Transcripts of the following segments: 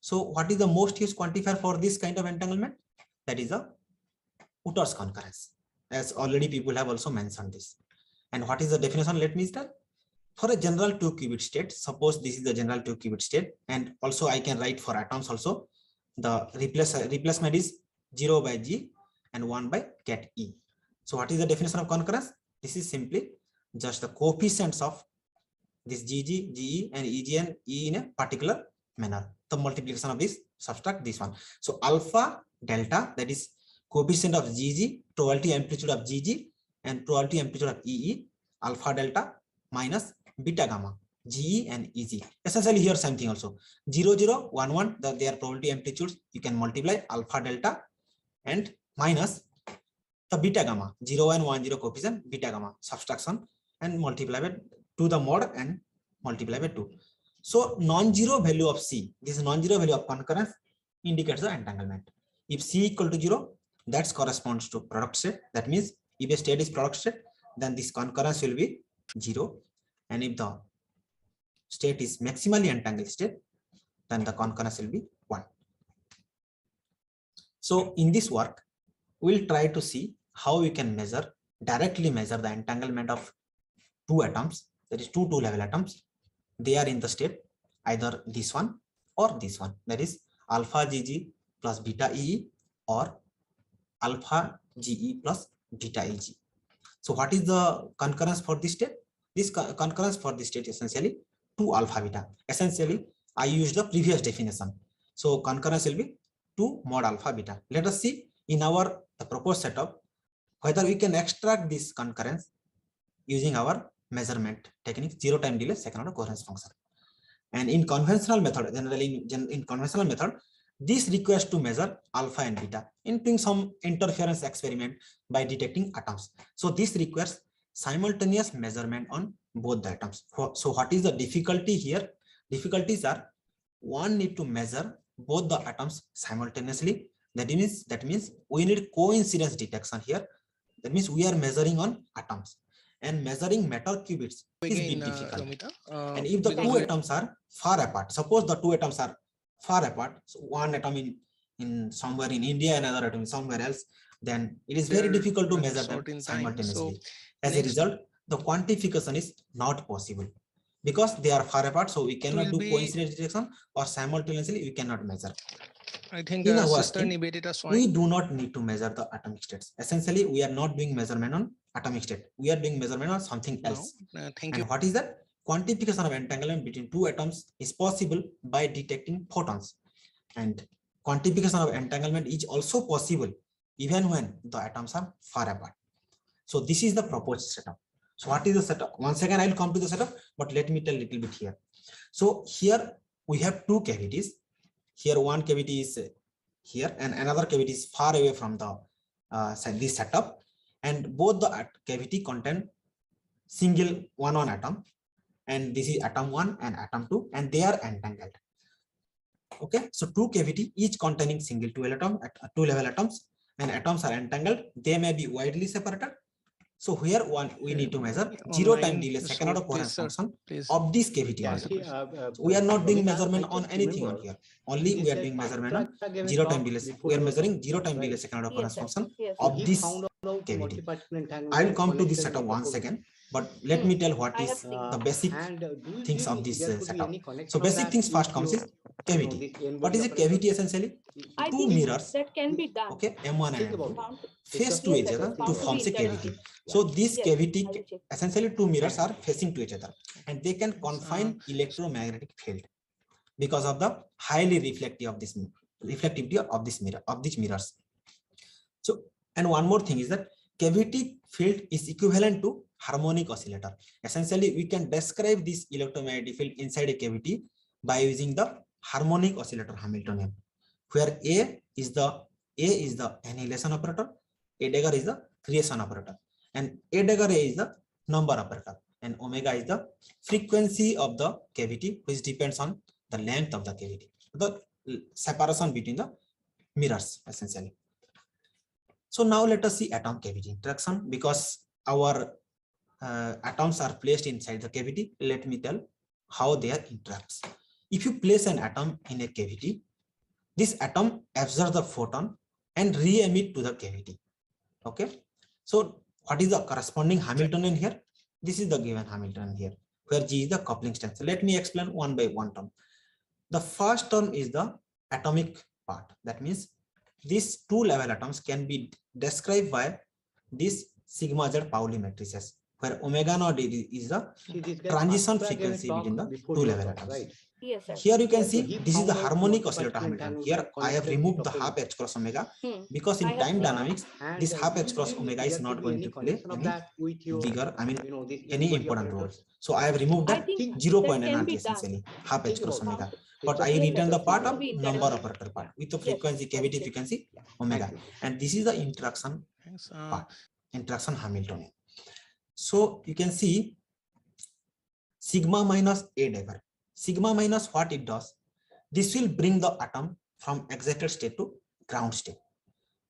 So what is the most used quantifier for this kind of entanglement? That is the Utter's concurrence, as already people have also mentioned this. And what is the definition? Let me start. For a general 2-qubit state, suppose this is the general 2-qubit state, and also I can write for atoms also, the replacement is 0 by G and 1 by cat E. So what is the definition of concurrence? This is simply just the coefficients of this GG, GE and EG and E in a particular manner. The multiplication of this, subtract this one. So alpha delta, that is coefficient of GG, probability amplitude of GG and probability amplitude of EE, alpha delta minus beta gamma, GE and EG. Essentially here same thing also. 0, 0, 1, 1, their probability amplitudes, you can multiply alpha delta and minus the beta gamma, 0 and 1, 0 coefficient, beta gamma, subtraction and multiply by 2 the mod and multiply by 2. So non-zero value of C, this non-zero value of concurrence indicates the entanglement. If C equal to 0, that corresponds to product state. That means if a state is product state, then this concurrence will be 0. And if the state is maximally entangled state, then the concurrence will be 1. So in this work, we'll try to see how we can directly measure the entanglement of two atoms, that is two level atoms. They are in the state either this one or this one, that is alpha GG plus beta EE or alpha GE plus beta EG. So what is the concurrence for this state? This concurrence for this state essentially 2 alpha beta. Essentially, I used the previous definition. So concurrence will be 2 mod alpha beta. Let us see in the proposed setup whether we can extract this concurrence using our measurement technique, 0 time delay second order coherence function. And in conventional method, generally in conventional method, this requires to measure alpha and beta in doing some interference experiment by detecting atoms. So this requires simultaneous measurement on both the atoms. So what is the difficulty here? Difficulties are one need to measure both the atoms simultaneously. That means we need coincidence detection here. That means we are measuring on atoms, and measuring metal qubits is bit difficult. And if the two atoms are far apart, suppose the two atoms are far apart, so one atom in somewhere in India, another atom somewhere else, then it is very difficult to measure them simultaneously. As a result, the quantification is not possible because they are far apart. So we cannot do coincidence detection, or simultaneously we cannot measure. I think in our scheme, we do not need to measure the atomic states. Essentially, we are not doing measurement on atomic state. We are doing measurement on something else. Thank you. And what is that? Quantification of entanglement between two atoms is possible by detecting photons. And quantification of entanglement is also possible even when the atoms are far apart. So this is the proposed setup. So what is the setup? Once again, I will come to the setup, but let me tell a little bit here. So here we have two cavities. Here one cavity is here and another cavity is far away from the this setup, and both the cavity contain single one atom, and this is atom 1 and atom 2, and they are entangled. Okay, so two cavity each containing single two level atoms, and atoms are entangled. They may be widely separated. So here we need to measure 0 time delay second order coherence function of this cavity. So we are not doing measurement on anything on here. Only we are doing measurement on 0 time delay. We are measuring 0 time delay second order coherence function of this cavity. I will come to this setup once again, but let me tell what is the basic things of this setup. So basic things first comes is cavity. What is a cavity? Essentially two mirrors that can be done. Okay, M1 and M2 face to each other to form a cavity. So this cavity, essentially two mirrors are facing to each other, and they can confine electromagnetic field because of the highly reflectivity of these mirrors. So, and one more thing is that cavity field is equivalent to harmonic oscillator. Essentially, we can describe this electromagnetic field inside a cavity by using the harmonic oscillator Hamiltonian, where A is the annihilation operator, A dagger is the creation operator, and A dagger A is the number operator, and omega is the frequency of the cavity, which depends on the length of the cavity, the separation between the mirrors essentially. So now let us see atom cavity interaction, because our atoms are placed inside the cavity. Let me tell how they are interacts. If you place an atom in a cavity, this atom absorbs the photon and re-emit to the cavity. Okay, so what is the corresponding Hamiltonian here? This is the given Hamiltonian here, where G is the coupling strength. So let me explain one by one term. The first term is the atomic part. That means these two level atoms can be described by this sigma z Pauli matrices, where omega naught is the transition frequency between the two level atoms. Right? Yes, sir. Here you can see this is the harmonic oscillator Hamilton. Here I have removed the half h cross omega because in time dynamics this half h cross omega is not going to play any bigger, I mean any important role. So I have removed that 0 point energy essentially, half h cross omega. But I return the part of number operator part with the frequency, cavity frequency omega, and this is the interaction part, interaction Hamiltonian. So you can see sigma minus a dagger. Sigma minus what it does, this will bring the atom from excited state to ground state.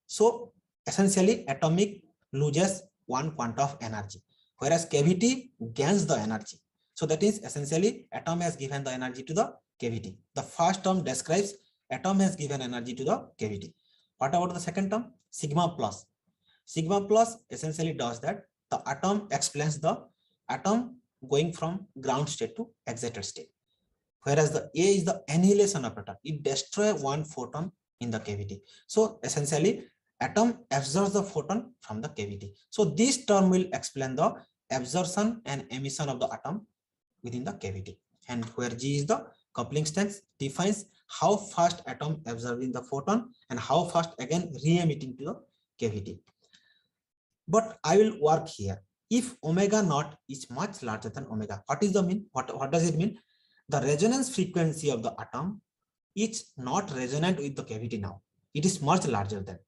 So essentially atomic loses one quantum of energy, whereas cavity gains the energy. So that is essentially atom has given the energy to the cavity. The first term describes atom has given energy to the cavity. What about the second term? Sigma plus. Sigma plus essentially does that the atom explains the atom going from ground state to excited state. Whereas the A is the annihilation operator. It destroys one photon in the cavity. So essentially atom absorbs the photon from the cavity. So this term will explain the absorption and emission of the atom within the cavity. And where G is the coupling strength, defines how fast atom absorbing the photon and how fast again re-emitting to the cavity. But I will work here. If omega naught is much larger than omega, what is the mean? What does it mean? The resonance frequency of the atom is not resonant with the cavity now. It is much larger than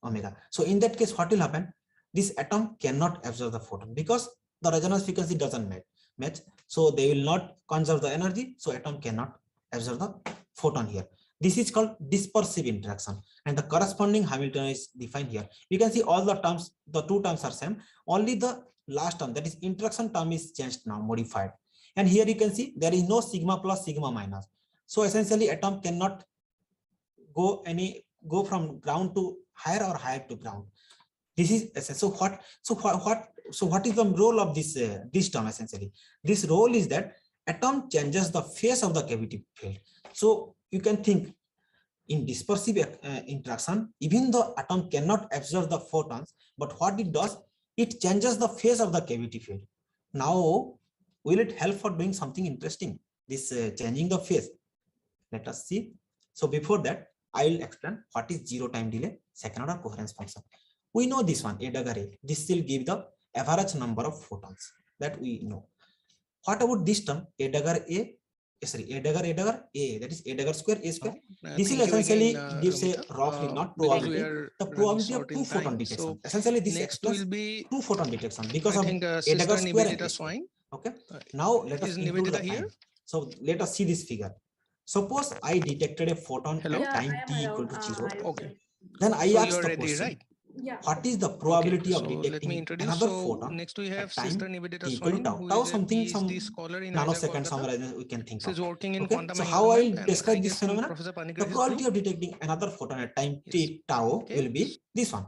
omega. So in that case, what will happen? This atom cannot absorb the photon because the resonance frequency doesn't match. So they will not conserve the energy. So atom cannot absorb the photon here. This is called dispersive interaction, and the corresponding Hamiltonian is defined here. You can see all the terms, the two terms are same. Only the last term, that is interaction term, is changed now, modified. And here you can see there is no sigma plus sigma minus. So essentially atom cannot go from ground to higher or higher to ground. This is so what is the role of this term? Essentially this role is that atom changes the phase of the cavity field. So you can think in dispersive interaction, even though atom cannot absorb the photons, but what it does, it changes the phase of the cavity field. Now will it help for doing something interesting, this changing the phase? Let us see. So before that I will explain what is zero time delay second order coherence function. We know this one, a dagger a. This will give the average number of photons, that we know. What about this term, a dagger a? Sorry, a dagger a, that is a dagger square a square. This will essentially gives a roughly, not probability, the probability of two photon detection. So essentially this explains two photon detection because of a dagger square and a square. Okay. Now let us include the time. So let us see this figure. Suppose I detected a photon at time t equal to 0. Okay. Then I ask the question. Right? Yeah. What is the probability of detecting another photon next we have at time t equal to tau? Tau something, some nanosecond somewhere we can think of. Okay. So how I will describe this phenomenon? The probability of detecting another photon at time t tau will be this one.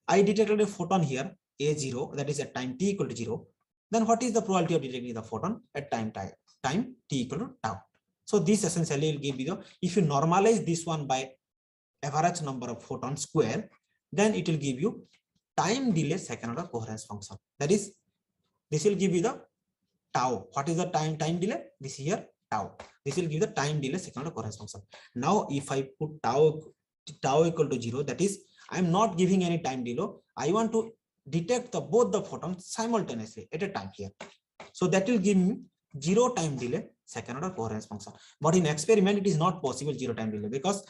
I detected a photon here a0, that is at time t equal to 0. Then what is the probability of detecting the photon at time t equal to tau? So this essentially will give you the, if you normalize this one by average number of photons square, then it will give you time delay second order coherence function. That is, this will give you the tau. What is the time delay? This here tau. This will give the time delay second order coherence function. Now if I put tau equal to 0, that is, I am not giving any time delay. I want to detect both the photons simultaneously at a time here. So that will give me 0 time delay second order coherence function. But in experiment it is not possible 0 time delay, because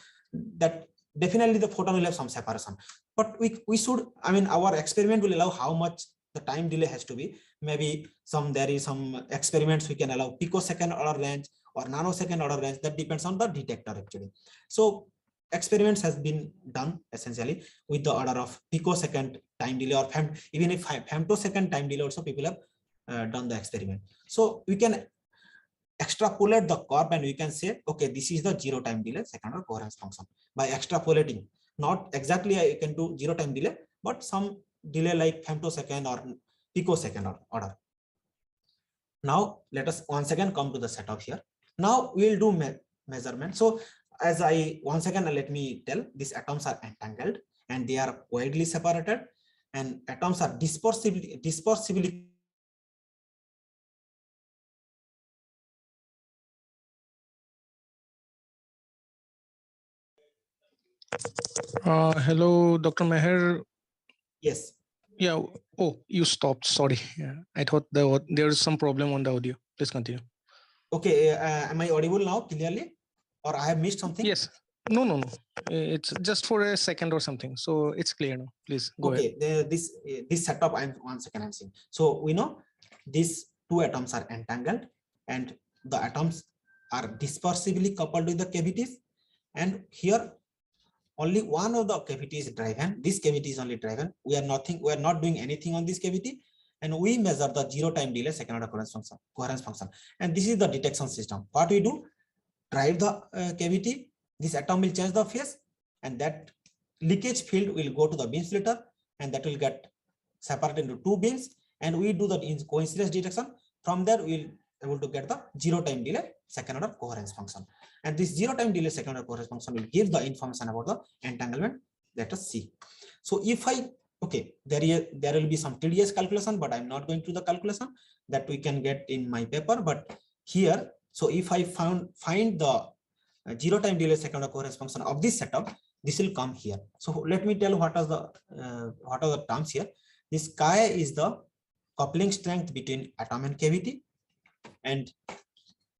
that definitely the photon will have some separation. But we should, I mean, our experiment will allow how much the time delay has to be. Maybe there is some experiments we can allow picosecond order range or nanosecond order range. That depends on the detector actually. So experiments has been done essentially with the order of picosecond time delay, or even if femtosecond time delay also people have done the experiment. So we can extrapolate the curve and we can say, okay, this is the zero time delay second order coherence function. By extrapolating, not exactly I can do zero time delay, but some delay like femtosecond or picosecond order. Now let us once again come to the setup here. Now we'll do measurement. So as I once again let me tell, these atoms are entangled and they are widely separated, and atoms are dispersively Hello, Dr. Meher. yes. Yeah. Oh, you stopped. Sorry. Yeah. I thought there is some problem on the audio. Please continue. Okay. Am I audible now clearly, or I have missed something? Yes. No. It's just for a second or something. So it's clear now. Please go ahead. Okay. This setup I'm once again I'm saying. So we know these two atoms are entangled and the atoms are dispersively coupled with the cavities, and here only one of the cavity is driven. This cavity is only driven. We are not doing anything on this cavity, and we measure the zero time delay second order coherence function. And this is the detection system. What we do, drive the cavity, this atom will change the phase, and that leakage field will go to the beam splitter, and that will get separated into two beams, and we do the coincidence detection. From there we'll able to get the zero time delay second order coherence function, and this zero time delay second order coherence function will give the information about the entanglement. Let us see. So if I there will be some tedious calculation, but I'm not going to the calculation that we can get in my paper. But here, so if I find the zero time delay second order coherence function of this setup, this will come here. So let me tell what are the terms here. This chi is the coupling strength between atom and cavity, and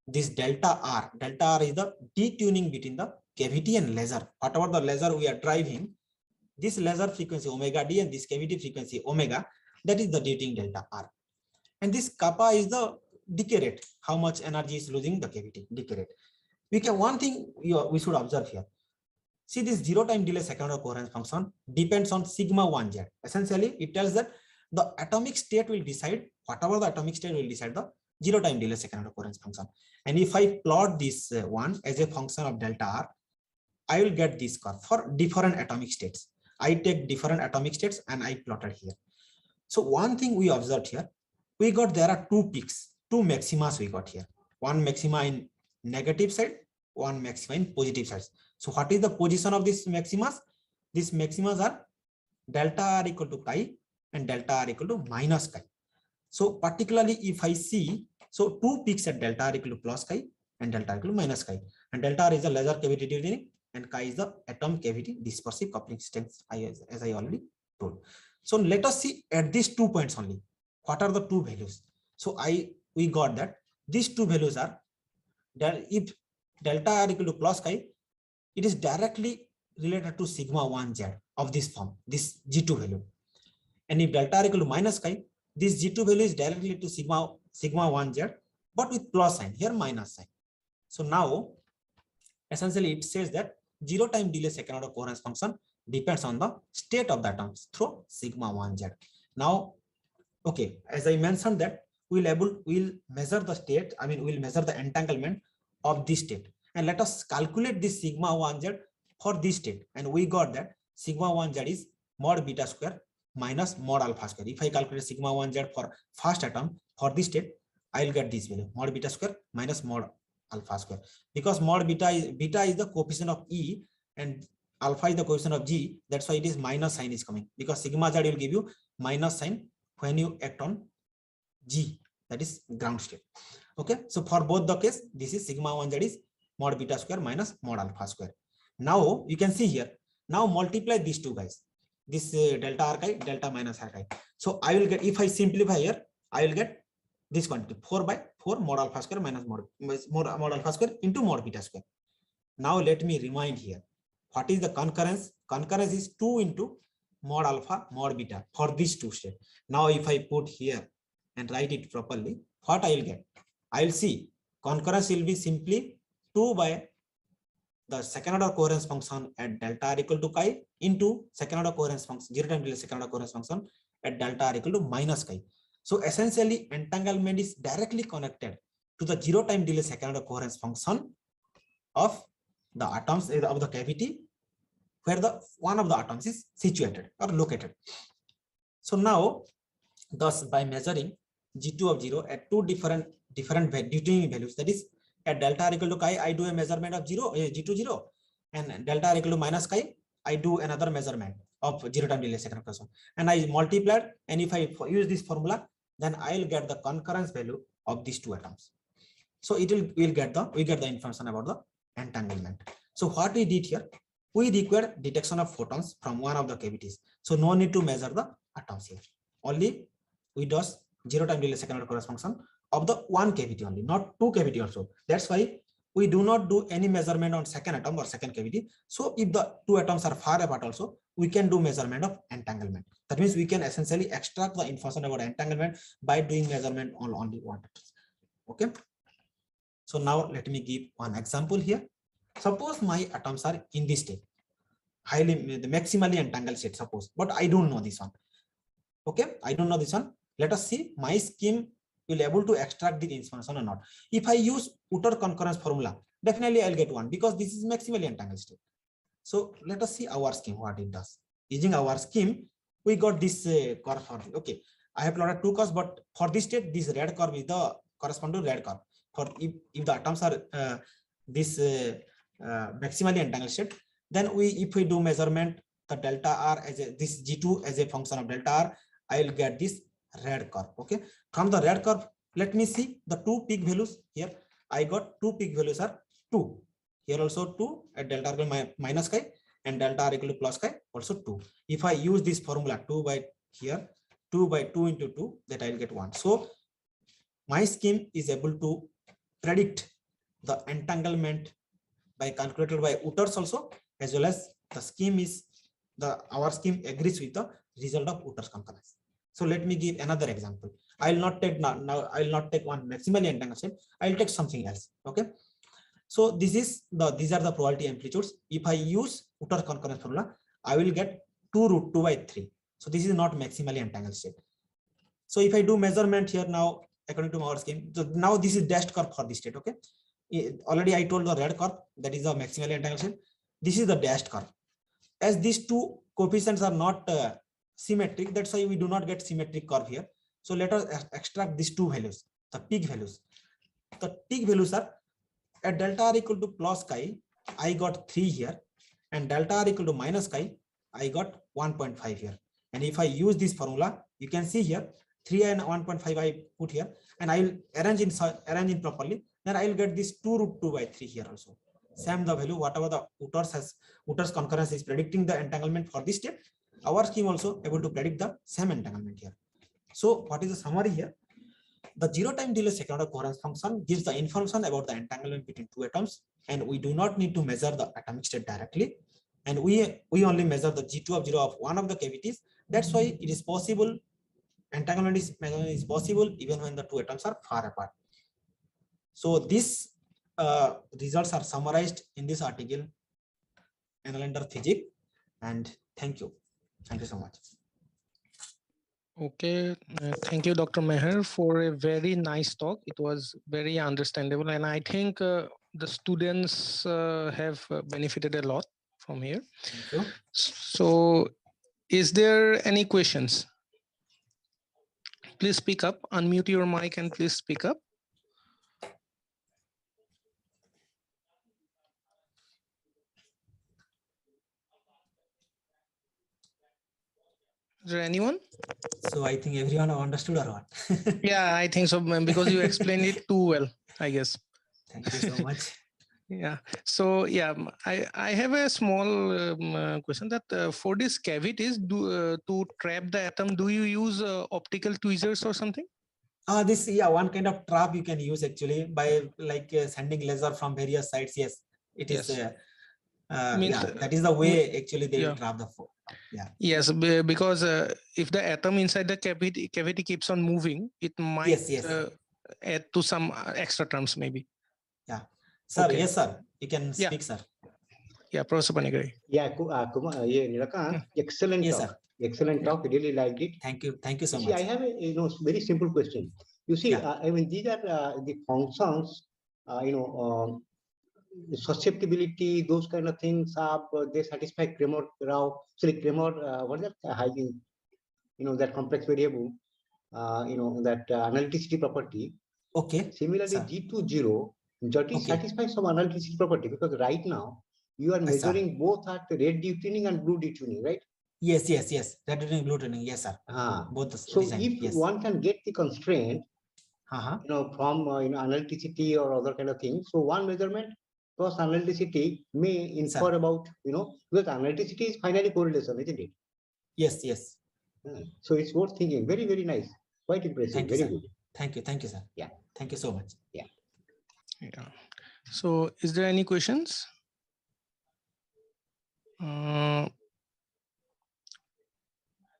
this delta R is the detuning between the cavity and laser. Whatever the laser we are driving, this laser frequency omega d and this cavity frequency omega, that is the detuning delta R. And this kappa is the decay rate, how much energy is losing the cavity, decay rate. One thing we should observe here. See, this zero time delay second order coherence function depends on sigma 1z. Essentially, it tells that the atomic state will decide, whatever the atomic state will decide the zero time delay second order coherence function. And if I plot this one as a function of delta R, I will get this curve for different atomic states. I take different atomic states and I plotted here. So one thing we observed here, we got there are two peaks, two maximas we got here. One maxima in negative side, one maxima in positive sides. So what is the position of these maximas? These maximas are delta R equal to chi and delta R equal to minus chi. So particularly if I see, so two peaks at delta R equal to plus chi and delta R equal to minus chi. And delta R is the laser cavity detuning and chi is the atom cavity dispersive coupling strength, as I already told. So let us see at these 2 points only, what are the two values? So we got that these two values are that if delta R equal to plus chi, it is directly related to sigma 1z of this form, this G2 value. And if delta R equal to minus chi, this G2 value is directly to sigma 1z, but with plus sign, here minus sign. So now, essentially it says that zero time delay second order coherence function depends on the state of the atoms through sigma 1z. Now, okay, as I mentioned that we'll measure the state, we'll measure the entanglement of this state. And let us calculate this sigma 1z for this state. And we got that sigma 1z is mod beta square minus mod alpha square. If I calculate sigma 1z for first atom for this state, I will get this value, mod beta square minus mod alpha square. Because mod beta is the coefficient of E and alpha is the coefficient of G. That's why it is minus sign is coming, because sigma z will give you minus sign when you act on G, that is ground state. Okay, so for both the case, this is sigma 1z is mod beta square minus mod alpha square. Now you can see here, now multiply these two guys, this delta r chi, delta minus r chi. So I will get, if I simplify here, I will get this quantity 4 by 4 mod alpha square minus mod alpha square into mod beta square. Now let me remind here, what is the concurrence? Concurrence is 2 into mod alpha mod beta for these two states. Now if I put here and write it properly, what I will get? I will see concurrence will be simply 2 by the second order coherence function at delta r equal to chi into second order coherence function, zero time delay second order coherence function at delta r equal to minus chi. So essentially entanglement is directly connected to the 0 time delay second order coherence function of the atoms of the cavity where the one of the atoms is situated or located. So now, thus by measuring G2 of 0 at two different deuterium values, that is at delta r equal to chi, I do a measurement of G2 0, and delta r equal to minus chi, I do another measurement of 0 time delay second person, and I multiplied, and if I use this formula, then I'll get the concurrence value of these two atoms. So we get the information about the entanglement. So what we did here, we require detection of photons from one of the cavities. So no need to measure the atoms here. Only we does 0 time delay second order coherence function of the one cavity only, not two cavity also. That's why we do not do any measurement on second atom or second cavity. So if the two atoms are far apart also, we can do measurement of entanglement. That means we can essentially extract the information about entanglement by doing measurement on only one atom. Okay. So now let me give one example here. Suppose my atoms are in this state, maximally entangled state, suppose, but I don't know this one. Okay, I don't know this one. Let us see my scheme will able to extract the information or not. If I use Utter concurrence formula, definitely I'll get one because this is maximally entangled state. So let us see our scheme, what it does. Using our scheme, we got this curve for the, okay, I have plotted two curves, but for this state, this red curve is the corresponding red curve. For if the atoms are maximally entangled state, then if we do measurement, the delta r as this G2 as a function of delta r, I will get this red curve. Okay, from the red curve, let me see the two peak values here. I got two peak values are 2. Here also 2 at delta r equal minus chi and delta r equal to plus chi also 2. If I use this formula 2 by here, 2 by 2 into 2, that I will get 1. So my scheme is able to predict the entanglement by calculated by Utter's also, as well as the scheme is our scheme agrees with the result of Utter's concurrence. So let me give another example. I will not take now I will not take one maximally entangled state. I will take something else. Okay. So these are the probability amplitudes. If I use Utter's concurrence formula, I will get 2 root 2 by 3. So this is not maximally entangled state. So if I do measurement here now, according to our scheme, so now this is dashed curve for this state. Okay. Already I told the red curve, that is the maximally entangled state. This is the dashed curve. As these two coefficients are not symmetric, that's why we do not get symmetric curve here. So let us extract these two values, the peak values. The peak values are at delta r equal to plus chi, I got 3 here, and delta r equal to minus chi, I got 1.5 here. And if I use this formula, you can see here 3 and 1.5 I put here, and I will arrange in properly. Then I will get this 2 root 2 by 3 here also. Same the value, whatever the Utter's concurrence is predicting the entanglement for this step, our scheme also able to predict the same entanglement here. So what is the summary here? The 0 time delay second order coherence function gives the information about the entanglement between two atoms, and we do not need to measure the atomic state directly, and we only measure the G2 of 0 of one of the cavities. That's why it is possible, entanglement is possible even when the two atoms are far apart. So these results are summarized in this article, Analyzer Physics, and thank you so much. Okay, thank you, Dr. Meher, for a very nice talk. It was very understandable, and I think the students have benefited a lot from here. Thank you. So, is there any questions? Please speak up, unmute your mic and please speak up. Is there anyone? So I think everyone understood or what? Yeah, I think so, because you explained it too well, I guess. Thank you so much. Yeah. So yeah, I have a small question that for these cavities, to trap the atom, do you use optical tweezers or something? This one kind of trap you can use actually by like sending laser from various sides. Yes, it is. That is the way actually they will trap the phone. Yeah. Yes, because if the atom inside the cavity keeps on moving, it might add to some extra terms maybe. Yeah. Sir, okay. Yes, sir. You can speak, sir. Yeah, Professor Panigrahi. Yeah, Nilakantha, excellent talk. Excellent talk. Really liked it. Thank you so much. I have a very simple question. You see, Yeah. I mean, these are the functions, susceptibility, those kind of things are, they satisfy Kramer-Rao, what is that? That complex variable, that analyticity property. Okay. Similarly, Sir. G20, Jyoti Okay. satisfies some analyticity property because right now you are Yes, sir. measuring both at red detuning and blue detuning, right? Yes. Red tuning, blue tuning. Yes, sir. Both the So design. if Yes. one can get the constraint, from analyticity or other kind of things, so one measurement plus analyticity may infer about because analyticity is finally correlation, isn't it? Yes. So it's worth thinking. Very, very nice. Quite impressive. Thank you, very sir. good. Thank you, sir. Yeah. Thank you so much. Yeah. So is there any questions?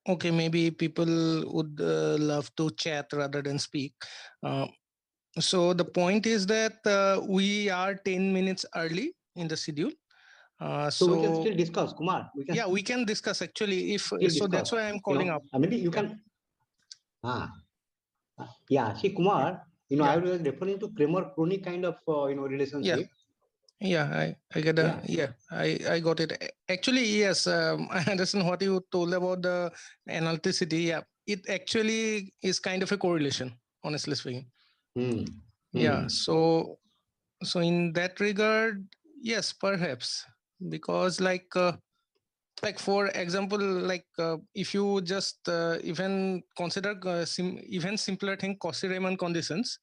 Okay, maybe people would love to chat rather than speak. So the point is that we are 10 minutes early in the schedule. So we can still discuss, Kumar. We can discuss actually. If so, discuss. That's why I'm calling up. I mean, you can. Yeah. See, Kumar. I was referring to Kramer-Crony kind of relationship. I get I got it. Actually, yes, I understand what you told about the analyticity. Yeah, it actually is kind of a correlation, honestly speaking. Yeah. So in that regard, yes, perhaps, because like for example, like if you just even consider even simpler thing, Cauchy-Riemann conditions.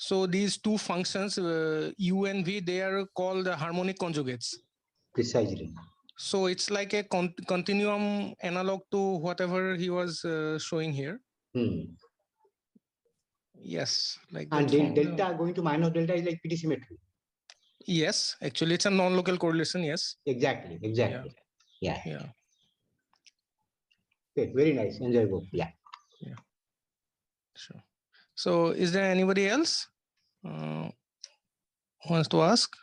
So these two functions, U and V, they are called harmonic conjugates. Precisely. So it's like a continuum analog to whatever he was showing here. Yes, like and delta going to minus delta is like PT symmetry. Yes, actually it's a non-local correlation. Yes. Exactly. Yeah. Okay, very nice. Enjoyable. Yeah. Sure. So is there anybody else wants to ask?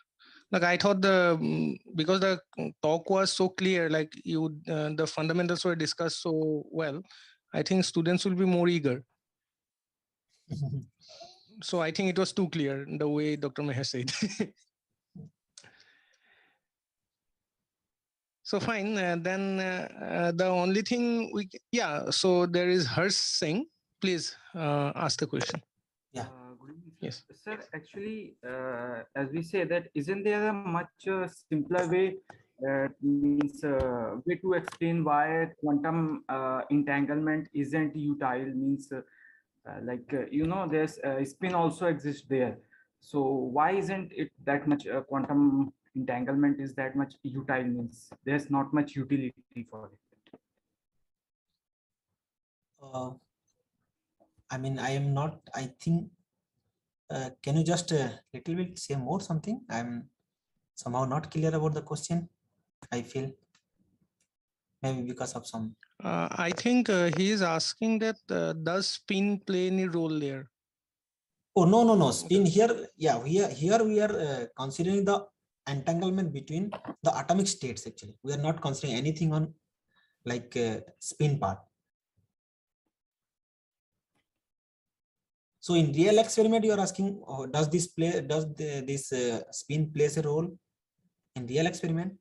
Like I thought because the talk was so clear, like the fundamentals were discussed so well, I think students will be more eager. So I think it was too clear the way Dr. Meher said. So fine, then the only thing so there is Harsh Singh. Please ask the question. Yeah. Yes. Sir, actually, as we say that, isn't there a much simpler way, way to explain why quantum entanglement isn't utile? Means there's spin also exists there. So why isn't it that much quantum entanglement is that much utile? Means there's not much utility for it. I mean, I am not. I think. Can you just little bit say more something? I'm somehow not clear about the question. I feel maybe because of some. I think he is asking that does spin play any role there? Oh no, spin here. Yeah, here we are considering the entanglement between the atomic states. Actually, we are not considering anything on like spin part. So in real experiment, you are asking, does this spin plays a role in real experiment?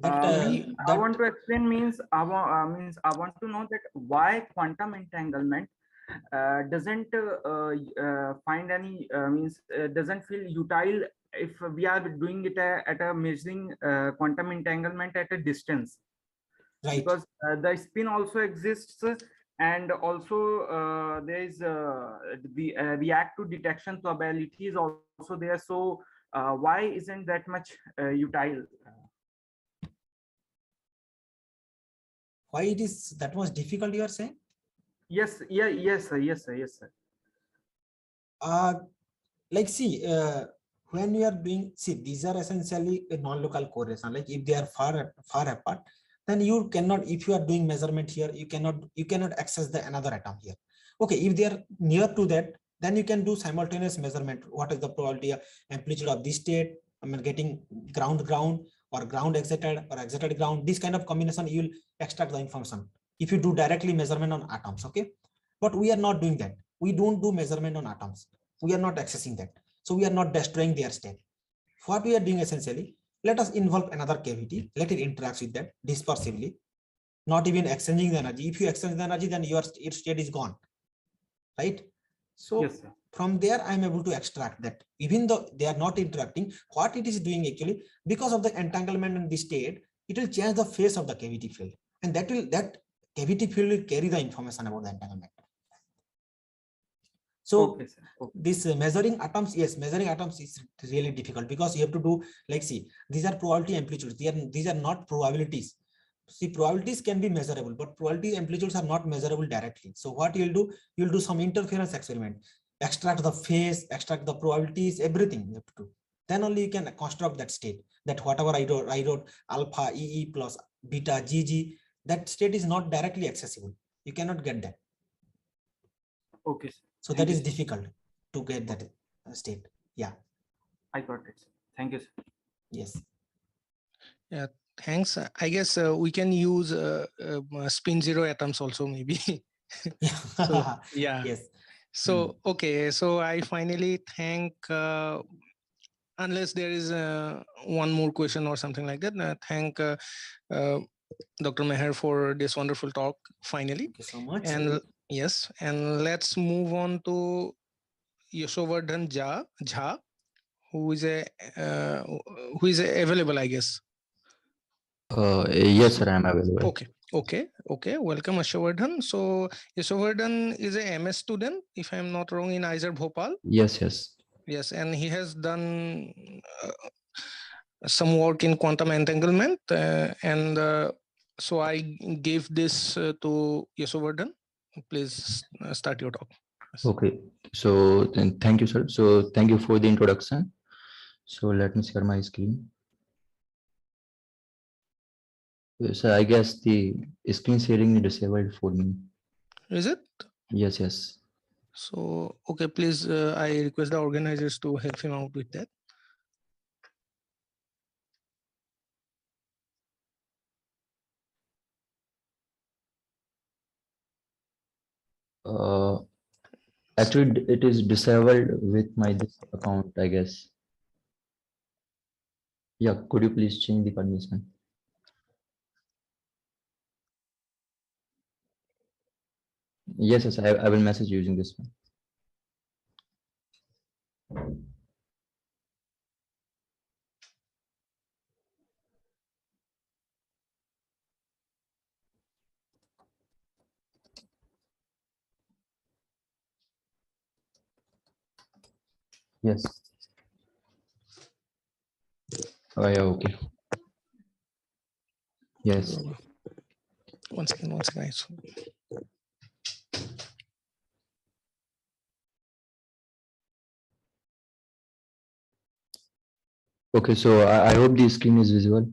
I want to explain means I want to know that why quantum entanglement doesn't find any doesn't feel utile if we are doing it at a measuring quantum entanglement at a distance, right? Because the spin also exists, and also there is the react to detection probability is also there. So why isn't that much utile? Why it is that was difficult, you are saying? Yes, yes sir. Like see, when you are doing, see, these are essentially a non-local correlation. Like if they are far apart, then you cannot, if you are doing measurement here, you cannot access the another atom here. Okay, if they are near to that, then you can do simultaneous measurement. What is the probability of amplitude of this state? I mean, getting ground or ground excited or excited ground. This kind of combination, you will extract the information if you do directly measurement on atoms. Okay, but we are not doing that. we don't do measurement on atoms. We are not accessing that. So we are not destroying their state. What we are doing essentially, let us involve another cavity, let it interact with that dispersively, not even exchanging the energy. If you exchange the energy, then your state is gone, right? So Yes, sir. from there, I'm able to extract that. Even though they are not interacting, what it is doing actually, because of the entanglement in the state, it will change the phase of the cavity field, and that cavity field will carry the information about the entanglement. So Okay, sir. Okay. this measuring atoms, yes, measuring atoms is really difficult, because you have to do, like, see, these are probability amplitudes. These are not probabilities. See, probabilities can be measurable, but probability amplitudes are not measurable directly. So what you'll do some interference experiment, extract the phase, extract the probabilities, everything you have to do. Then only you can construct that state, that whatever I wrote alpha EE plus beta GG, that state is not directly accessible. You cannot get that. Okay, sir. So Thank that you, is sir. difficult to get that state. Yeah. I got it, sir. Thank you, sir. Yes. Yeah, thanks. I guess we can use spin zero atoms also, maybe. So, yeah. Yes. So, okay. So I finally thank, unless there is one more question or something like that, thank Dr. Meher for this wonderful talk, finally. Thank you so much. And yes, and let's move on to Yashovardhan Jha, who is available, I guess. Yes, sir, I am available. Okay. Welcome, Yashovardhan. So Yashovardhan is a MS student, if I'm not wrong, in either Bhopal. Yes, and he has done some work in quantum entanglement, and so I gave this to Yashovardhan. Please start your talk. Yes. Okay, so then thank you, sir. So thank you for the introduction. So let me share my screen. So I guess the screen sharing is disabled for me. Is it? Yes. So, okay, please, I request the organizers to help him out with that. Actually, it is disabled with my this account, I guess. Yeah, could you please change the permission? Yes, I will message using this one. Yes. Oh, yeah, okay. Yes. One second. Okay, so I hope the screen is visible.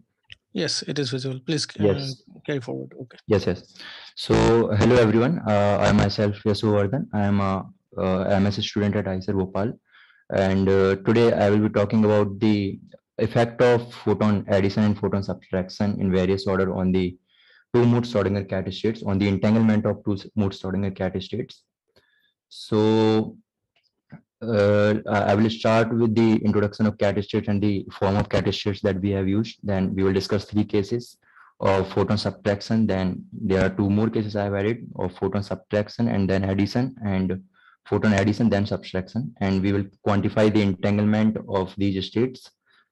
Yes, it is visible. Please carry forward. Okay. Yes. So hello everyone. I myself Yashovardhan. I am a MS student at IISER Bhopal, and today I will be talking about the effect of photon addition and photon subtraction in various order on the two-mood Schrodinger cat states, on the entanglement of two-mood Schrodinger cat states. So I will start with the introduction of cat states and the form of cat states that we have used. Then we will discuss 3 cases of photon subtraction. Then there are 2 more cases I have added of photon subtraction and then addition, and photon addition then subtraction. And we will quantify the entanglement of these states,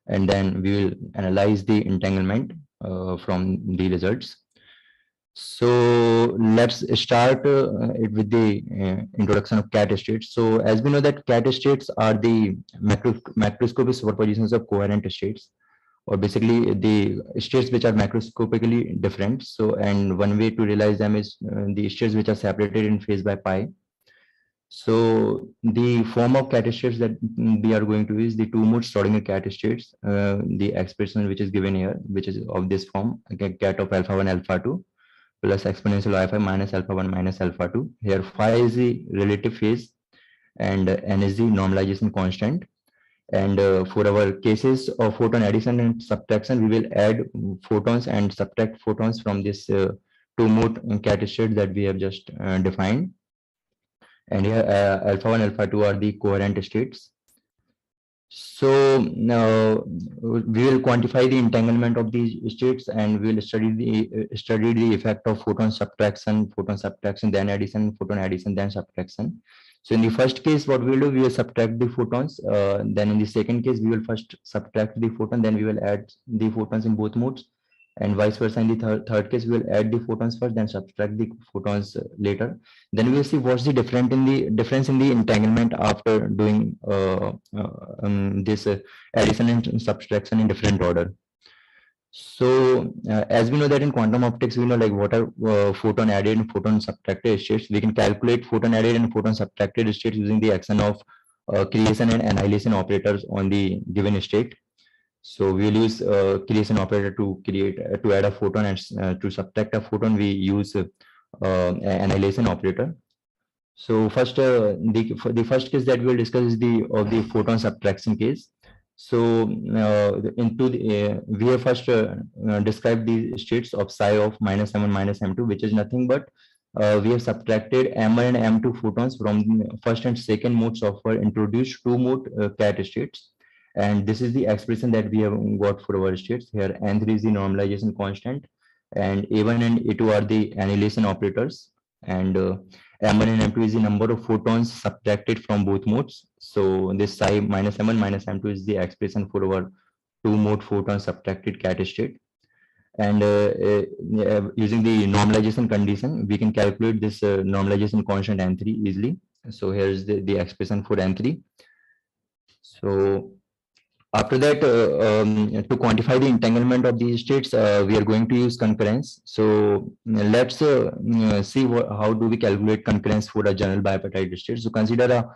and then we will analyze the entanglement from the results. So let's start it with the introduction of cat states. So as we know that cat states are the macroscopic superpositions of coherent states, or basically the states which are macroscopically different. So, and one way to realize them is the states which are separated in phase by pi. So the form of cat states that we are going to is the two-mode Schrodinger cat states. The expression which is given here, which is of this form, cat of alpha 1 alpha 2 plus exponential y5 minus alpha 1 minus alpha 2. Here phi is the relative phase and n is the normalization constant. And for our cases of photon addition and subtraction, we will add photons and subtract photons from this two-mode cat state that we have just defined. And here alpha 1, alpha 2 are the coherent states. So we will quantify the entanglement of these states, and we will study the effect of photon subtraction, then addition, photon addition, then subtraction. So in the first case, what we will do, we will subtract the photons. Then in the second case, we will first subtract the photon, then we will add the photons in both modes, and vice versa. In the third case, we will add the photons first, then subtract the photons later. Then we will see what's the difference in the entanglement after doing this addition and subtraction in different order. So as we know that in quantum optics, we know like what are photon added and photon subtracted states. We can calculate photon added and photon subtracted states using the action of creation and annihilation operators on the given state. So we'll use creation operator to add a photon, and to subtract a photon we use annihilation operator. So first, the first case that we'll discuss is the photon subtraction case. So we have first described the states of psi of -m1 -m2, which is nothing but we have subtracted m1 and m2 photons from the first and second modes of our introduced two-mode cat states. And this is the expression that we have got for our states. Here n3 is the normalization constant, and a1 and a2 are the annihilation operators, and m1 and m2 is the number of photons subtracted from both modes. So this psi -m1 -m2 is the expression for our two-mode photon subtracted cat state. And using the normalization condition, we can calculate this normalization constant n3 easily. So here's the expression for n3. So after that, to quantify the entanglement of these states, we are going to use concurrence. So let's see how do we calculate concurrence for a general bipartite state. So consider a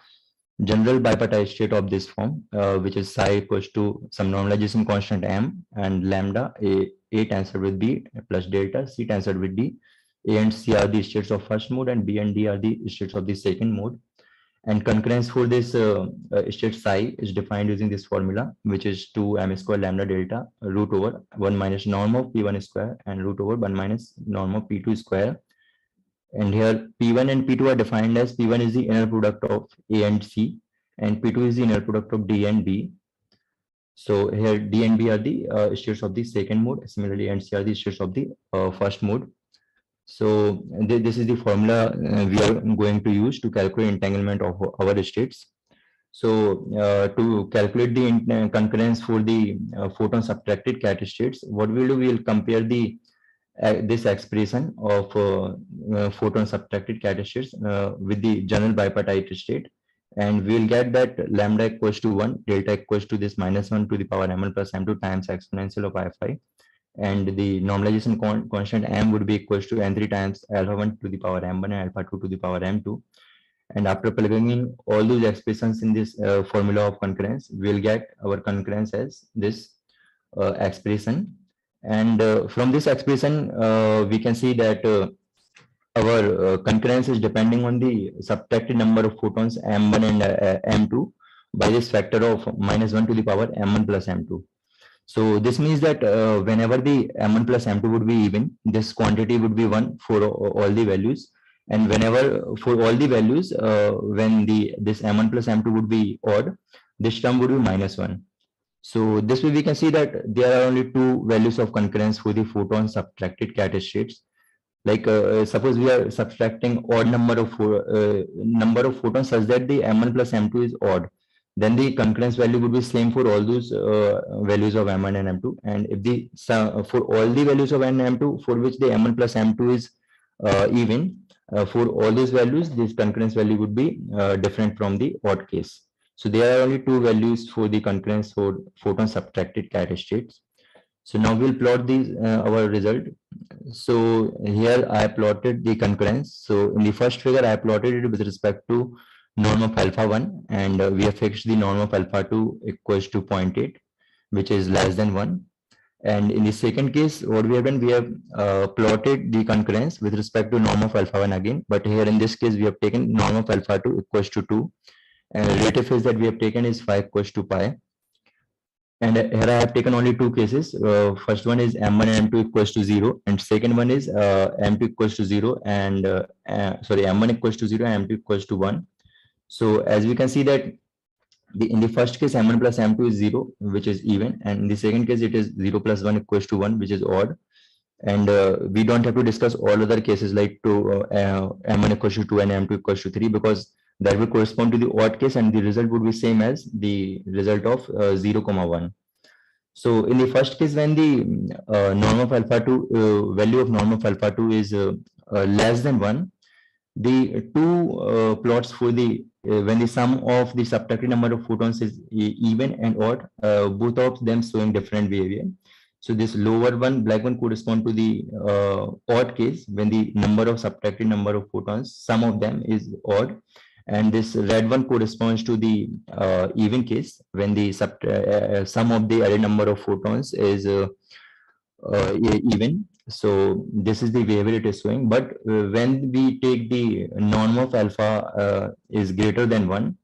general bipartite state of this form, which is psi equals to some normalization constant m and lambda, a tensor with b plus delta, c tensor with d. A and c are the states of first mode, and b and d are the states of the second mode. And concurrence for this state psi is defined using this formula, which is 2m square lambda delta root over 1 minus norm of p1 square and root over 1 minus norm of p2 square. And here p1 and p2 are defined as p1 is the inner product of a and c, and p2 is the inner product of d and b. So here d and b are the states of the second mode. Similarly, a and c are the states of the first mode. So this is the formula we are going to use to calculate entanglement of our states. So to calculate the concurrence for the photon subtracted cat states, what we'll do, we'll compare the this expression of photon subtracted cat states with the general bipartite state, and we'll get that lambda equals to 1, delta equals to this -1 to the power m1 plus m2 times exponential of i5. And the normalization constant m would be equals to n3 times alpha 1 to the power m1 and alpha 2 to the power m2. And after plugging in all those expressions in this formula of concurrence, we'll get our concurrence as this expression. And from this expression, we can see that our concurrence is depending on the subtracted number of photons m1 and m2 by this factor of -1 to the power m1 plus m2. So this means that whenever the m1 plus m2 would be even, this quantity would be 1 for all the values. And whenever for all the values, when this m1 plus m2 would be odd, this term would be -1. So this way we can see that there are only two values of concurrence for the photon subtracted cat states. Like suppose we are subtracting odd number of photons such that the m1 plus m2 is odd, then the concurrence value would be same for all those values of m1 and m2. And if the for all the values of n and m2 for which the m1 plus m2 is even, for all those values, this concurrence value would be different from the odd case. So there are only two values for the concurrence for photon subtracted cat states. So now we'll plot these our result. So here I plotted the concurrence. So in the first figure, I plotted it with respect to norm of alpha 1, and we have fixed the norm of alpha 2 equals to 0.8, which is less than 1. And in the second case, what we have done, we have plotted the concurrence with respect to norm of alpha 1 again, but here in this case we have taken norm of alpha 2 equals to 2, and relative phase that we have taken is phi equals to pi. And here I have taken only two cases. First one is M1 and M2 equals to 0, and second one is M2 equals to 0 and sorry, M1 equals to 0 and M2 equals to 1. So as we can see that in the first case M1 plus M2 is 0, which is even, and in the second case it is 0 plus 1 equals to 1, which is odd. And we don't have to discuss all other cases like M1 equals to 2 and M2 equals to 3, because that will correspond to the odd case and the result would be same as the result of 0, 1. So in the first case, when the norm of alpha 2 value of norm of alpha 2 is less than 1, the two plots for the when the sum of the subtracted number of photons is even and odd, both of them showing different behavior. So this lower one, black one, correspond to the odd case when the number of subtracted number of photons, sum of them is odd, and this red one corresponds to the even case when the sum of the added number of photons is even. So this is the behavior it is showing. But when we take the norm of alpha is greater than 1,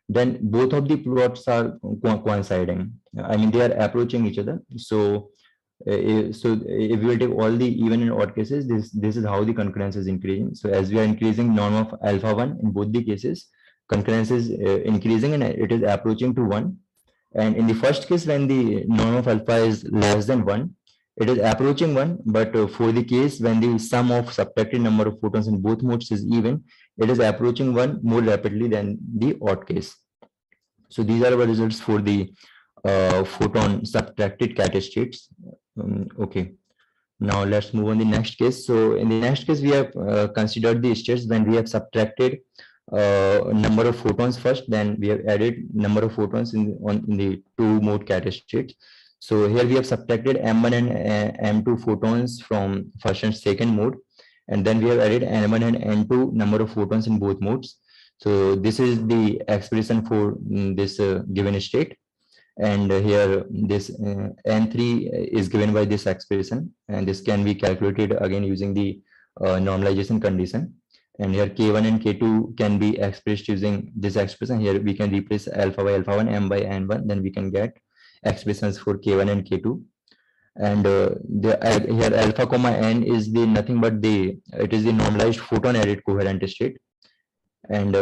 then both of the plots are coinciding. I mean, they are approaching each other. So if we will take all the even and odd cases, this is how the concurrence is increasing. So as we are increasing norm of alpha 1 in both the cases, concurrence is increasing and it is approaching to 1. And in the first case, when the norm of alpha is less than 1, it is approaching 1. But for the case when the sum of subtracted number of photons in both modes is even, it is approaching 1 more rapidly than the odd case. So these are our results for the photon subtracted cat states. Okay, now let's move on the next case. So in the next case, we have considered the states when we have subtracted number of photons first, then we have added number of photons in the two mode cat states. So here we have subtracted M1 and M2 photons from first and second mode, and then we have added N1 and N2 number of photons in both modes. So this is the expression for this given state. And here this N3 is given by this expression, and this can be calculated again using the normalization condition. And here K1 and K2 can be expressed using this expression. Here we can replace alpha by alpha 1, M by N1, then we can get expressions for K1 and K2. And here alpha comma N is the nothing but it is the normalized photon added coherent state. And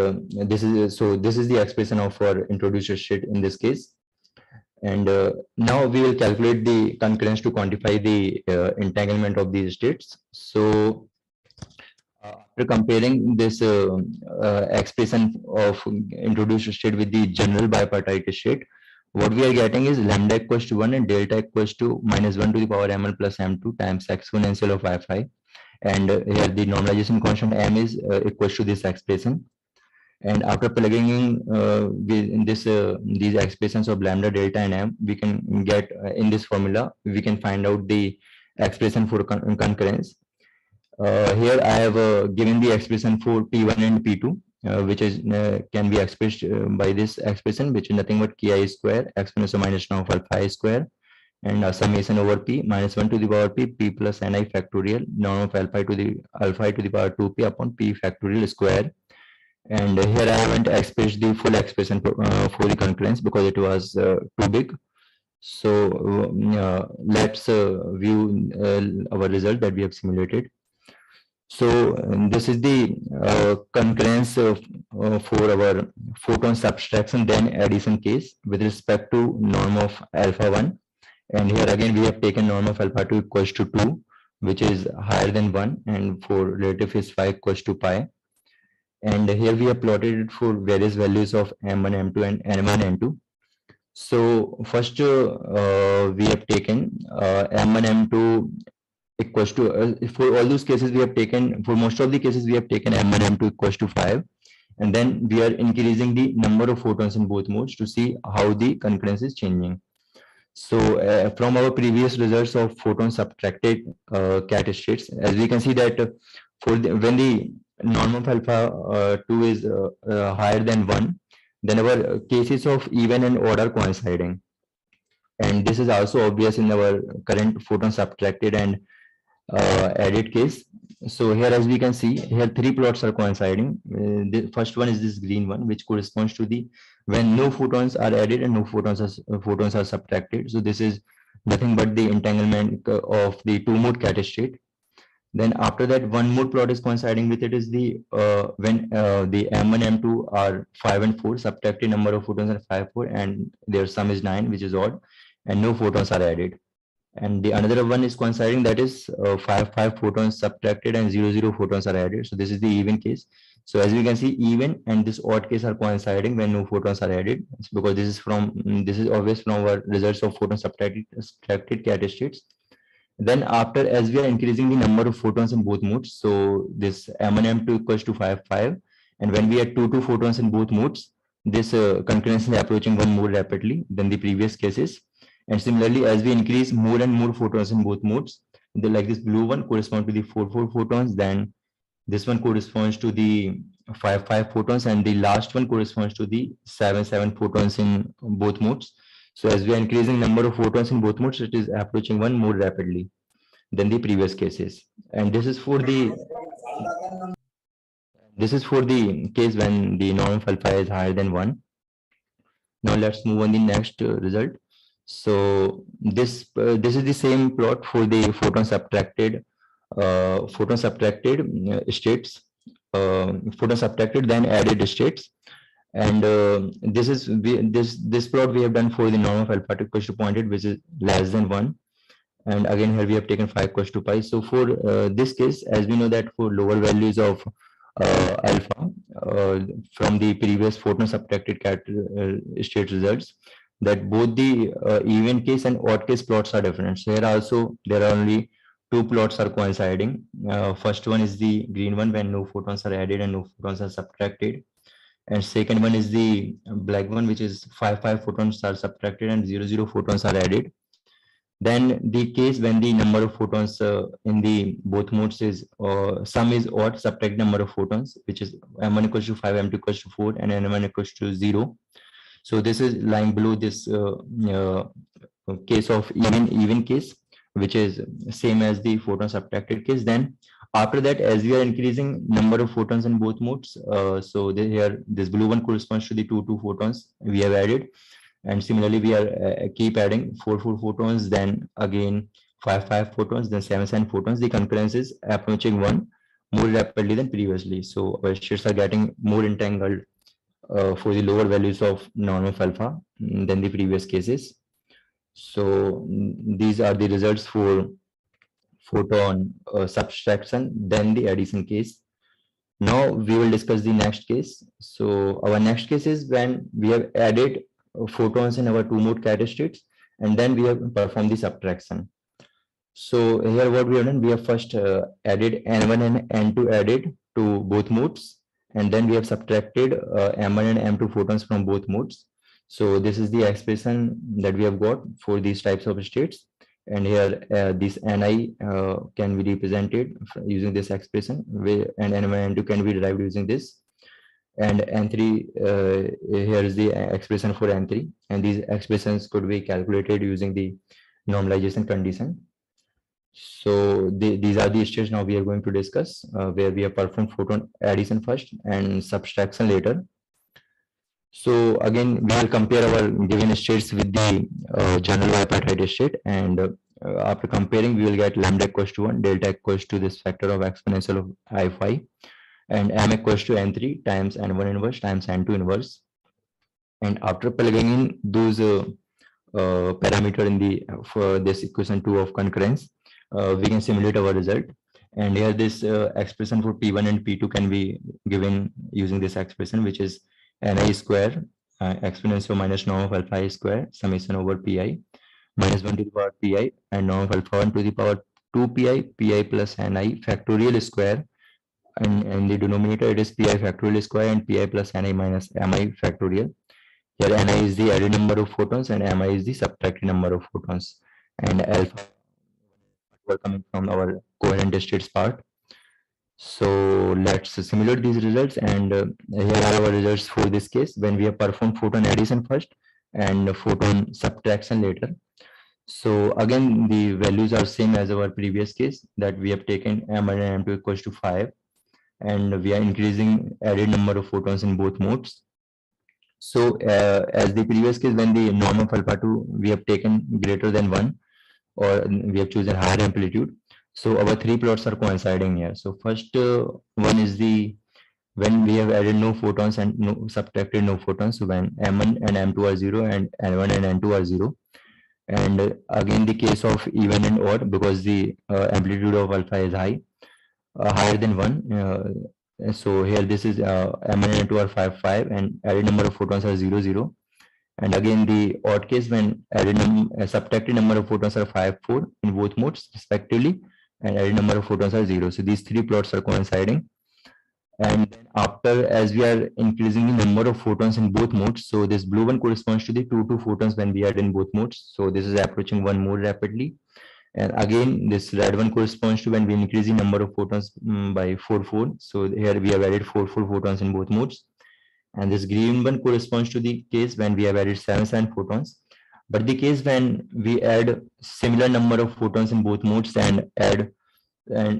this is the expression of our introduced state in this case. And now we will calculate the concurrence to quantify the entanglement of these states. So after comparing this expression of introduced state with the general bipartite state, what we are getting is lambda equals to 1 and delta equals to minus 1 to the power m1 plus m2 times exponential of Wi-Fi. And here the normalization constant m is equals to this expression. And after plugging in these expressions of lambda, delta, and m, we can get in this formula, we can find out the expression for concurrence. Here I have given the expression for P1 and P2, which is can be expressed by this expression, which is nothing but Ki square exponential minus norm of alpha I square, and summation over P minus 1 to the power P plus Ni factorial norm of alpha to the power 2P upon P factorial square. And here I haven't expressed the full expression for the concurrence because it was too big. So let's view our result that we have simulated. So this is the concurrence for our photon subtraction then addition case with respect to norm of alpha 1. And here again we have taken norm of alpha 2 equals to 2, which is higher than 1, and for relative is 5 equals to pi. And here we have plotted it for various values of M1, M2 and N1, N2. So first we have taken M1, M2 equals to, for all those cases we have taken, for most of the cases we have taken M1, M2 equals to 5. And then we are increasing the number of photons in both modes to see how the concurrence is changing. So from our previous results of photon subtracted cat states, as we can see that when the norm of alpha 2 is higher than 1, then our cases of even and odd are coinciding. And this is also obvious in our current photon subtracted and added case. So here, as we can see, here 3 plots are coinciding. The first one is this green one, which corresponds to the when no photons are added and no photons are subtracted. So this is nothing but the entanglement of the 2-mode cat state. Then after that, one more plot is coinciding with it is the when the M1, M2 are 5 and 4, subtracted number of photons are 5, 4, and their sum is 9, which is odd, and no photons are added. And the another one is coinciding, that is 5 photons subtracted and 0 photons are added. So this is the even case. So as we can see, even and this odd case are coinciding when no photons are added. It's because this is always from our results of photon subtracted cat states. Then after, as we are increasing the number of photons in both modes, so this M1, M2 equals to 5, 5, and when we add 2 photons in both modes, this concurrence is approaching 1 more rapidly than the previous cases. And similarly, as we increase more and more photons in both modes, like this blue one corresponds to the 4 photons, then this one corresponds to the 5 photons, and the last one corresponds to the 7 photons in both modes. So as we are increasing number of photons in both modes, it is approaching 1 more rapidly than the previous cases. And this is for the case when the norm of alpha is higher than 1. Now let's move on the next result. So this is the same plot for the photon subtracted states, photon subtracted then added states, and this plot we have done for the norm of alpha equals to 0.8, which is less than 1, and again here we have taken 5 equals to pi. So for this case, as we know that for lower values of alpha from the previous photon subtracted cat state results, that both the even case and odd case plots are different. So here also there are only 2 plots are coinciding. First one is the green one when no photons are added and no photons are subtracted, and second one is the black one, which is 5 photons are subtracted and 0 photons are added. Then the case when the number of photons in the both modes is sum is odd, subtract number of photons, which is M1 equals to 5, M2 equals to 4, and N1 equals to 0. So this is lying below this case of even case, which is same as the photon subtracted case. Then after that, as we are increasing number of photons in both modes, so here this blue one corresponds to the 2 photons we have added, and similarly we are keep adding 4 photons, then again 5 photons, then 7 photons. The concurrence is approaching 1 more rapidly than previously. So our states are getting more entangled for the lower values of norm of alpha than the previous cases. So these are the results for photon subtraction, then the addition case. Now we will discuss the next case. So our next case is when we have added photons in our 2-mode cat states, and then we have performed the subtraction. So here what we have done, we have first added N1 and N2 added to both modes, and then we have subtracted M1 and M2 photons from both modes. So this is the expression that we have got for these types of states, and here this Ni can be represented using this expression, and N1 and N2 can be derived using this, and N3 here is the expression for N3, and these expressions could be calculated using the normalization condition. So these are the states now we are going to discuss, where we have performed photon addition first and subtraction later. So again, we will compare our given states with the general bipartite state, and after comparing, we will get lambda equals to 1, delta equals to this factor of exponential of I5, and m equals to n3 times n1 inverse times n2 inverse. And after plugging in those parameter in the for this equation 2 of concurrence, we can simulate our result. And here this expression for P1 and P2 can be given using this expression, which is Ni square exponential minus norm of alpha I square summation over Pi minus 1 to the power Pi and norm of alpha 1 to the power 2 Pi plus Ni factorial square, and in the denominator it is Pi factorial square and Pi plus Ni minus Mi factorial. Here Ni is the added number of photons and Mi is the subtracted number of photons, and alpha were coming from our coherent states part. So let's simulate these results, and here are our results for this case when we have performed photon addition first and photon subtraction later. So again, the values are same as our previous case, that we have taken M1 and M2 equals to 5, and we are increasing added number of photons in both modes. So as the previous case, when the norm of alpha 2 we have taken greater than 1, or we have chosen higher amplitude. So our three plots are coinciding here. So first one is the when we have added no photons and subtracted no photons. So when M1 and M2 are 0 and N1 and N2 are 0. And again, the case of even and odd, because the amplitude of alpha is higher than 1. So here this is M1 and N2 are 5, 5, and added number of photons are 0, 0. And again, the odd case when subtracted number of photons are 5, 4 in both modes respectively, and added number of photons are 0. So these three plots are coinciding. And then after, as we are increasing the number of photons in both modes, so this blue one corresponds to the 2 photons when we add in both modes. So this is approaching 1 more rapidly. And again, this red one corresponds to when we increase the number of photons by 4, 4. So here we have added 4, 4 photons in both modes. And this green one corresponds to the case when we have added 7, 7 photons. But the case when we add similar number of photons in both modes and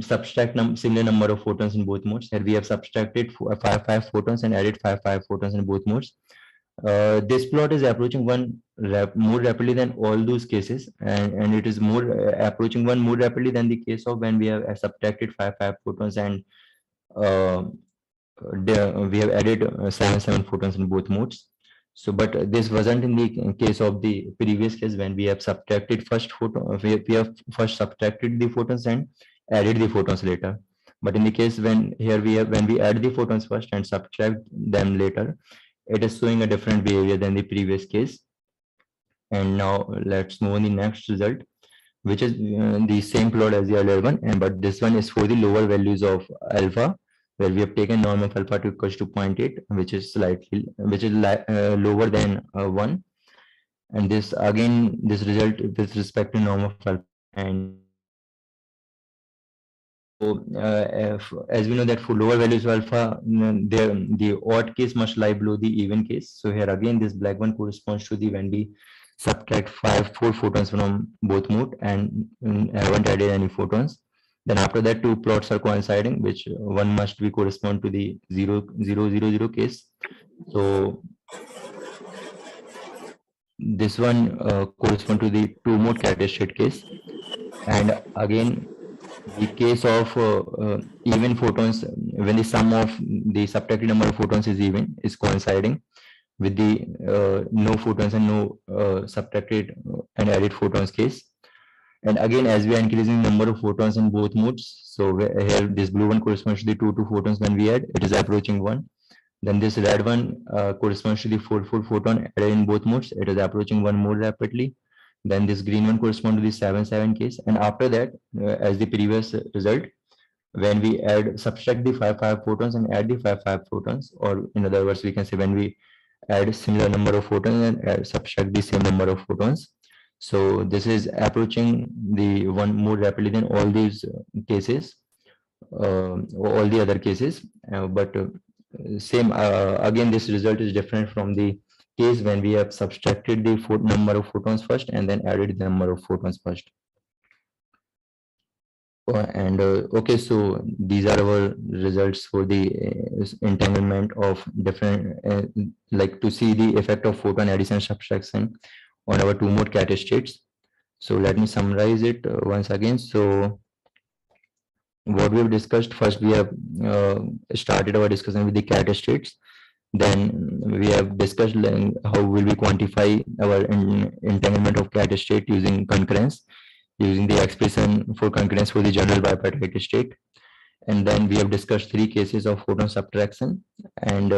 subtract similar number of photons in both modes. Here we have subtracted 5, 5 photons and added 5, 5 photons in both modes. This plot is approaching more rapidly than all those cases, and it is more approaching 1 more rapidly than the case of when we have subtracted 5, 5 photons and we have added 7, 7 photons in both modes. So, but this wasn't in the case of the previous case when we have subtracted first photon. We have first subtracted the photons and added the photons later. But in the case when here we have when we add the photons first and subtract them later, it is showing a different behavior than the previous case. And now let's move on the next result, which is the same plot as the earlier one, and but this one is for the lower values of alpha, where we have taken norm of alpha to equals to 0.8, which is lower than 1. And this again, this result with respect to norm of alpha. And so as we know that for lower values of alpha, the odd case must lie below the even case. So here again, this black one corresponds to the when we subtract 4 photons from both mode and haven't added any photons. Then after that, 2 plots are coinciding, which one must be correspond to the 0, 0, 0, 0 case. So this one correspond to the 2 mode characteristic case. And again, the case of even photons, when the sum of the subtracted number of photons is even, is coinciding with the no photons and no subtracted and added photons case. And again, as we are increasing number of photons in both modes, so here this blue one corresponds to the 2 photons when we add, it is approaching 1. Then this red one corresponds to the 4 photon added in both modes, it is approaching 1 more rapidly. Then this green one corresponds to the 7, 7 case. And after that, as the previous result, when we subtract the 5, 5 photons and add the 5, 5 photons, or in other words, we can say when we add similar number of photons and subtract the same number of photons. So this is approaching the 1 more rapidly than all these cases, all the other cases. But same again, this result is different from the case when we have subtracted the number of photons first and then added the number of photons first. And okay, so these are our results for the entanglement of different, like to see the effect of photon addition subtraction on our 2 mode cat states. So let me summarize it once again. So what we've discussed, first we have started our discussion with the cat states. Then we have discussed how will we quantify our entanglement of cat state using concurrence, using the expression for concurrence for the general bipartite state. And then we have discussed 3 cases of photon subtraction. And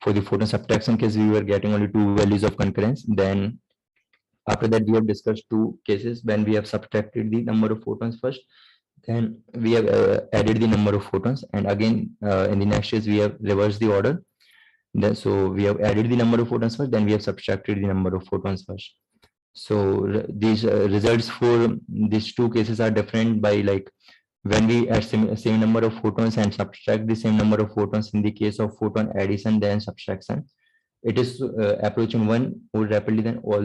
for the photon subtraction case, we were getting only 2 values of concurrence. Then after that, we have discussed 2 cases when we have subtracted the number of photons first. Then we have added the number of photons. And again, in the next case, we have reversed the order. Then, so we have added the number of photons first, then we have subtracted the number of photons first. So these results for these 2 cases are different by like when we add same number of photons and subtract the same number of photons in the case of photon addition then subtraction. it is approaching one more rapidly than all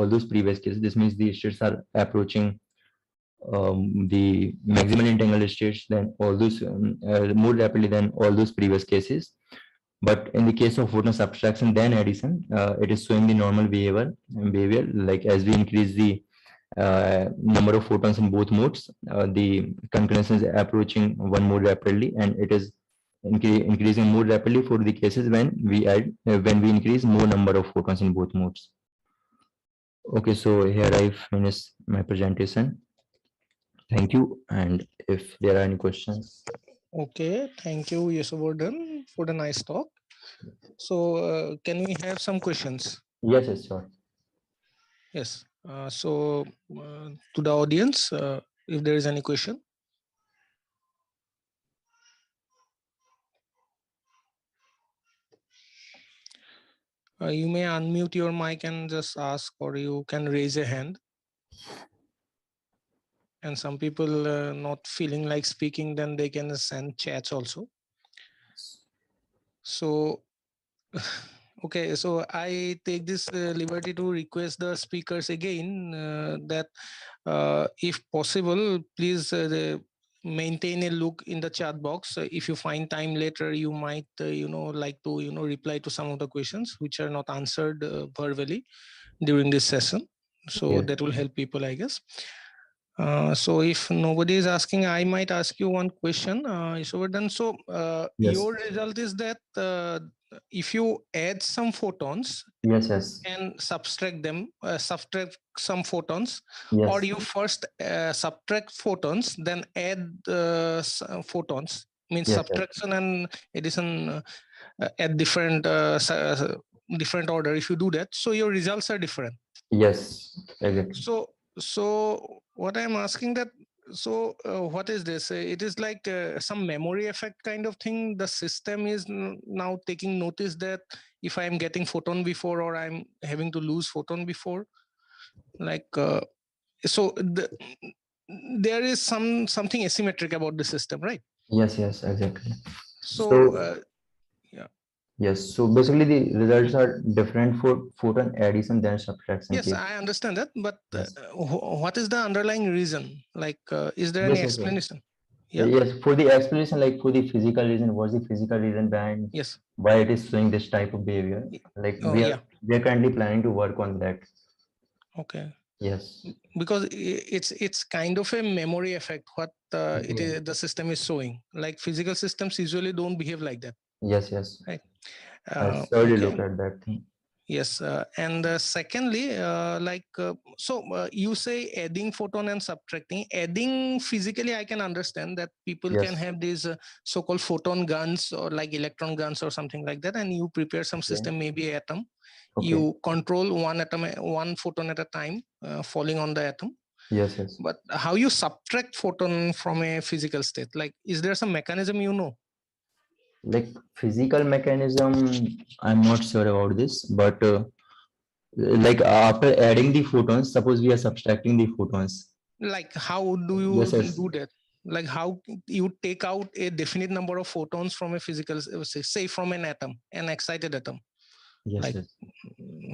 those previous cases. This means the states are approaching the maximal entangled states than all those more rapidly than all those previous cases. But in the case of photon subtraction then addition, it is showing the normal behavior. Like as we increase the number of photons in both modes, the concurrence is approaching one more rapidly, and it is increasing more rapidly for the cases when we increase more number of photons in both modes. Okay, so here I finish my presentation. Thank you. And if there are any questions. Okay, thank you, Yashovardhan, for the nice talk. So can we have some questions? Yes, yes, sure. Yes. So to the audience, if there is any question. You may unmute your mic and just ask, or you can raise a hand. And some people not feeling like speaking, then they can send chats also. So, okay, so I take this liberty to request the speakers again that if possible, please maintain a look in the chat box. If you find time later, you might, like to, reply to some of the questions which are not answered verbally during this session. So Yes. that will help people, I guess. So if nobody is asking, I might ask you one question, Yashovardhan. So Yes. your result is that if you add some photons, Yes, yes. and subtract them, subtract some photons, Yes. or you first subtract photons, then add photons, means Yes, subtraction and addition at different different order. If you do that, so your results are different. Yes, exactly. So what I'm asking that, so what is this? It is like some memory effect kind of thing. The system is now taking notice that if I'm getting photon before, or I'm having to lose photon before, like so there is something asymmetric about the system, right? Yes, yes, exactly. So yeah. Yes, so basically the results are different for photon addition than subtraction. Yes, case. I understand that, but Yes. what is the underlying reason? Like, is there Yes, any yes, yes. explanation? Yeah. Yes, for the explanation, like for the physical reason, what's the physical reason behind Yes. why it is showing this type of behavior? Like we are currently planning to work on that. Okay. Yes. Because it's kind of a memory effect. What the system is showing. Like physical systems usually don't behave like that. Yes, yes. Right. I certainly Okay. look at that thing. Yes, and secondly, so you say adding photon and subtracting. Adding physically, I can understand that people can have these so-called photon guns or like electron guns or something like that, and you prepare some system, maybe atom. Okay. You control one atom, one photon at a time, falling on the atom. Yes, yes. But how you subtract photon from a physical state? Like, is there some mechanism you know? Like physical mechanism, I'm not sure about this, but like after adding the photons, suppose we are subtracting the photons. Like how do you do that? Like how you take out a definite number of photons from a physical, say from an atom, an excited atom. Yes, like, yes.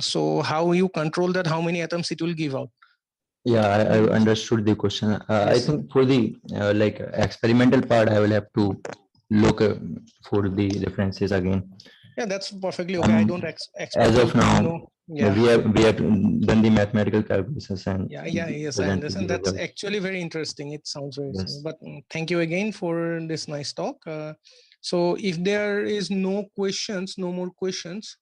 So how you control that, how many atoms it will give out? Yeah, I understood the question. Yes. I think for the like experimental part, I will have to look for the references again. Yeah, that's perfectly okay. I don't expect as of now. know. Yeah, we have done the mathematical calculations and yes, I understand. That's actually very interesting. It sounds very interesting. But thank you again for this nice talk. So if there is no questions, no more questions,